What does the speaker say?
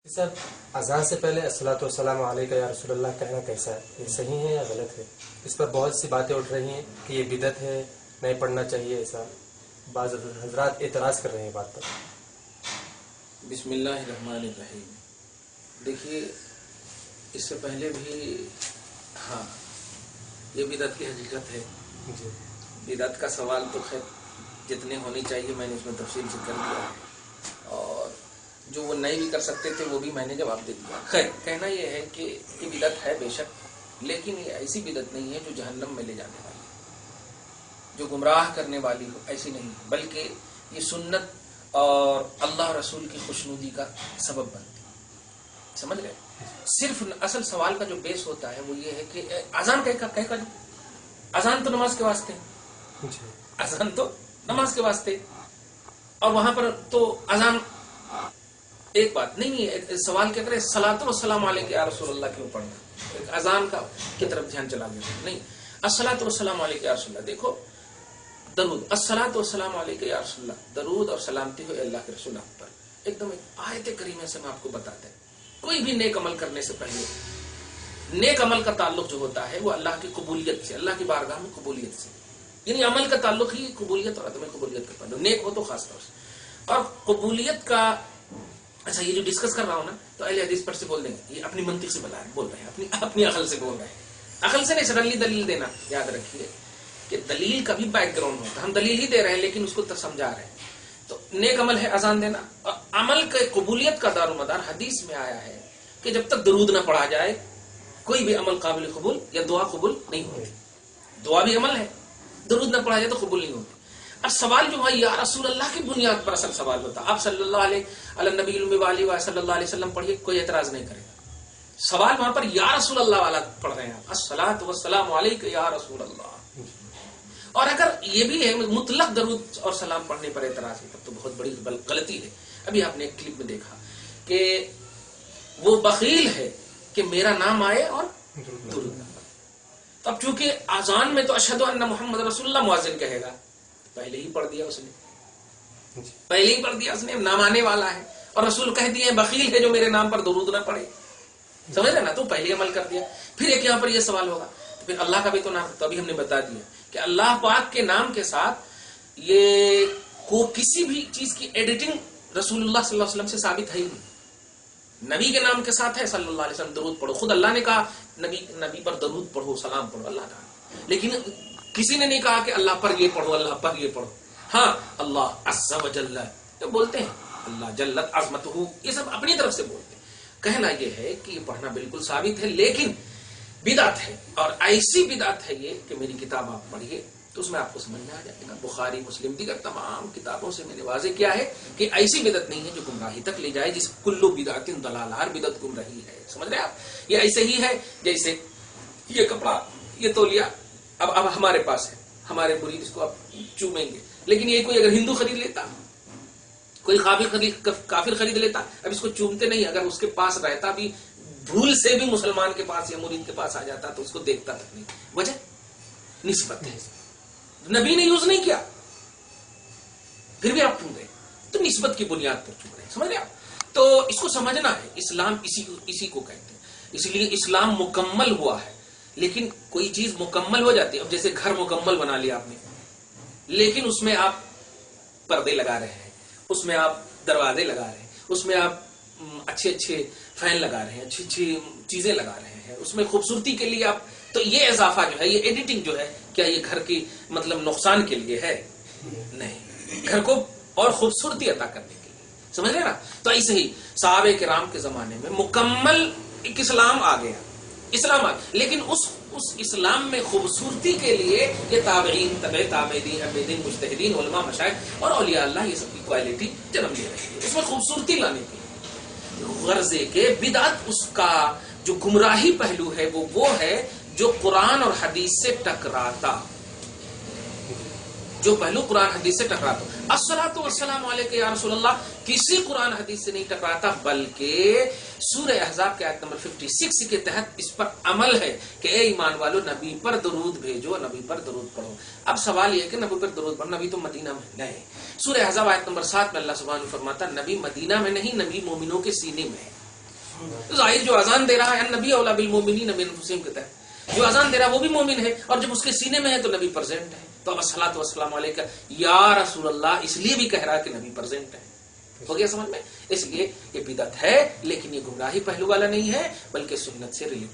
سر اذان سے پہلے الصلاۃ والسلام علیک یا رسول اللہ کہنا کیسا ہے؟ یہ صحیح ہے یا غلط ہے؟ اس پر بہت سی باتیں اٹھ رہی ہیں کہ یہ بدعت ہے، نہیں پڑھنا چاہیے، ایسا بعض حضرات اعتراض کر رہے ہیں بات پر۔ بسم اللہ الرحمن الرحیم۔ دیکھیے، اس سے پہلے بھی یہ بدعت کی حقیقت ہے۔ جی، بدعت کا سوال تو خیر جتنے ہونی چاہیے میں نے اس میں تفصیل سے کر دیا ہے، اور جو وہ نہیں بھی کر سکتے تھے وہ بھی میں نے جواب دے دیا۔ خیر، کہنا یہ ہے کہ یہ بدعت ہے بے شک، لیکن یہ ایسی بدعت نہیں ہے جو جہنم میں لے جانے والی ہے، جو گمراہ کرنے والی ہو، ایسی نہیں، بلکہ یہ سنت اور اللہ رسول کی خوشنودی کا سبب بنتی ہے۔ سمجھ گئے؟ صرف اصل سوال کا جو بیس ہوتا ہے وہ یہ ہے کہ اذان کہہ کر اذان تو نماز کے واسطے، اذان تو نماز کے واسطے، اور وہاں پر تو اذان ایک بات نہیں ہے۔ سوال کیا کرے، صلاۃ والسلام علیک یا رسول اللہ کیوں پڑھنا؟ اذان کی طرف دھیان چلا گیا نہیں، الصلاۃ والسلام علیک یا رسول اللہ۔ دیکھو، درود، الصلاۃ والسلام علیک یا رسول اللہ، درود اور سلامتی ہو اللہ کے رسول آپ پر۔ ایک دم آیت کریمہ سے میں آپ کو بتاتا ہوں، کوئی بھی نیک عمل کرنے سے پہلے نیک عمل کا تعلق جو ہوتا ہے وہ اللہ کی قبولیت سے، اللہ کی بارگاہ میں قبولیت سے، یعنی عمل کا تعلق ہی قبولیت اور عدم قبولیت کا تعلق، نیک ہو تو خاص طور سے۔ اور قبولیت کا اچھا، یہ جو ڈسکس کر رہا ہوں نا، تو اہل حدیث پر سے بول دیں گے یہ اپنی منطق سے بول رہے ہیں، اپنی عقل سے بول رہے ہیں، عقل سے نہیں، سڈنلی دلیل دینا۔ یاد رکھیے کہ دلیل کا بھی بیک گراؤنڈ ہوتا ہے، ہم دلیل ہی دے رہے ہیں لیکن اس کو سمجھا رہے ہیں۔ تو نیک عمل ہے اذان دینا، اور عمل کے قبولیت کا دار و مدار حدیث میں آیا ہے کہ جب تک درود نہ پڑھا جائے کوئی بھی عمل قابل قبول یا دعا قبول نہیں ہوتی۔ دعا بھی عمل ہے، درود نہ پڑھا جائے تو قبول نہیں ہوتی۔ اب سوال جو ہے یا رسول اللہ کی بنیاد پر اصل سوال ہوتا ہے، آپ صلی اللہ علیہ نبی و صلی اللہ علیہ وسلم پڑھیے، کوئی اعتراض نہیں کرے گا۔ سوال وہاں پر یا رسول اللہ والا پڑھ رہے ہیں، الصلاۃ والسلام علیک یا رسول اللہ۔ اور اگر یہ بھی ہے مطلق درود اور سلام پڑھنے پر اعتراض ہے، تب تو بہت بڑی غلطی ہے۔ ابھی آپ نے ایک کلپ میں دیکھا کہ وہ بخیل ہے کہ میرا نام آئے اور درود نہ پڑھے۔ تو اب چونکہ اذان میں تو اشہد ان محمد رسول اللہ مؤذن کہے گا، پہلے ہی پڑھ دیا اس نے، پہلے ہی پڑھ دیا اس نے، نام آنے والا ہے، اور رسول کہہ دیے بخیل ہے جو میرے نام پر درود نہ پڑھے، سمجھ رہے نا؟ تو پہلے عمل کر دیا۔ پھر ایک یہاں پر یہ سوال ہوگا تو پھر اللہ کا بھی تو نام، تو ابھی ہم نے بتا دیا کہ اللہ پاک کے نام کے ساتھ یہ کو کسی بھی چیز کی ایڈیٹنگ رسول اللہ صلی اللہ علیہ وسلم سے ثابت ہے ہی نہیں۔ نبی کے نام کے ساتھ ہے صلی اللہ علیہ وسلم، درود پڑھو، خود اللہ نے کہا نبی پر درود پڑھو، سلام پڑھو، اللہ کا، لیکن کسی نے نہیں کہا کہ اللہ پر یہ پڑھو، اللہ پر یہ پڑھو۔ ہاں، اللہ عز و جل تو بولتے ہیں، اللہ جلت عظمتہ، یہ سب اپنی طرف سے بولتے ہیں۔ کہنا یہ ہے کہ یہ پڑھنا بالکل ثابت ہے، لیکن بدعت ہے، اور ایسی بدعت ہے یہ کہ میری کتاب آپ پڑھیے تو اس میں آپ کو سمجھ میں آ جائے گا۔ بخاری، مسلم، دیگر تمام کتابوں سے میں نے واضح کیا ہے کہ ایسی بدعت نہیں ہے جو گمراہی تک لے جائے، جس کلو بدعت ضلالہ، ہر بدعت گمراہی ہے۔ سمجھ رہے آپ؟ یہ ایسے ہی ہے جیسے یہ کپڑا، یہ تولیہ اب ہمارے پاس ہے، ہمارے مرید اس کو اب چومیں گے، لیکن یہ کوئی اگر ہندو خرید لیتا، کوئی کافر خرید لیتا، اب اس کو چومتے نہیں، اگر اس کے پاس رہتا بھی، بھول سے بھی مسلمان کے پاس یا مرید کے پاس آ جاتا تو اس کو دیکھتا تک نہیں۔ وجہ نسبت ہے، نبی نے یوز نہیں کیا، پھر بھی آپ چوم رہے، تو نسبت کی بنیاد پر چوم رہے ہیں۔ سمجھ رہے آپ؟ تو اس کو سمجھنا ہے، اسلام اسی کو کہتے ہیں، اس لیے اسلام مکمل ہوا ہے۔ لیکن کوئی چیز مکمل ہو جاتی ہے، اب جیسے گھر مکمل بنا لیا آپ نے، لیکن اس میں آپ پردے لگا رہے ہیں، اس میں آپ دروازے لگا رہے ہیں، اس میں آپ اچھے فین لگا رہے ہیں، اچھی چیزیں لگا رہے ہیں، اس میں خوبصورتی کے لیے آپ، تو یہ اضافہ جو ہے، یہ ایڈیٹنگ جو ہے، کیا یہ گھر کی مطلب نقصان کے لیے ہے؟ نہیں، گھر کو اور خوبصورتی عطا کرنے کے لیے، سمجھ رہے نا؟ تو ایسے ہی صحابہ کرام کے زمانے میں مکمل ایک اسلام آ گیا، لیکن اس اسلام میں خوبصورتی کے لیے یہ تابعین، تابعین، مجتہدین، علماء، مشائخ اور اولیاء اللہ، یہ سب کی کوالٹی جنم لے رہی ہے، اس میں خوبصورتی لانے کے لیے غرضے کے بدعت، اس کا جو گمراہی پہلو ہے وہ ہے جو قرآن اور حدیث سے ٹکراتا، جو پہلو قرآن حدیث سے ٹکراتا۔ الصلاۃ والسلام علیک یا رسول اللہ کسی قرآن حدیث سے نہیں ٹکراتا، بلکہ سورہ احزاب کے آیت نمبر 56 کے تحت اس پر عمل ہے کہ اے ایمان والو، نبی پر درود بھیجو، نبی پر درود پڑھو۔ اب سوال یہ ہے کہ نبی پر درود پڑھو، نبی تو مدینہ میں نہیں۔ سورہ احزاب آیت نمبر 7 میں اللہ سبحانہ فرماتا، نبی مدینہ میں نہیں، نبی مومنوں کے سینے میں ہے۔ ظاہر جو اذان دے رہا ہے نبی اولا بالمومنین من انفسہم کے تحت، جو اذان دے رہا ہے وہ بھی مومن ہے، اور جب اس کے سینے میں ہے تو نبی پریزنٹ ہے. تو اب الصلاۃ والسلام علیکہ یا رسول اللہ اس لیے بھی کہہ رہا ہے کہ نبی پریزنٹ ہے. ہو گیا سمجھ میں؟ اس لیے یہ بدعت ہے، لیکن یہ گمراہی پہلو والا نہیں ہے، بلکہ سنت سے ریلیٹڈ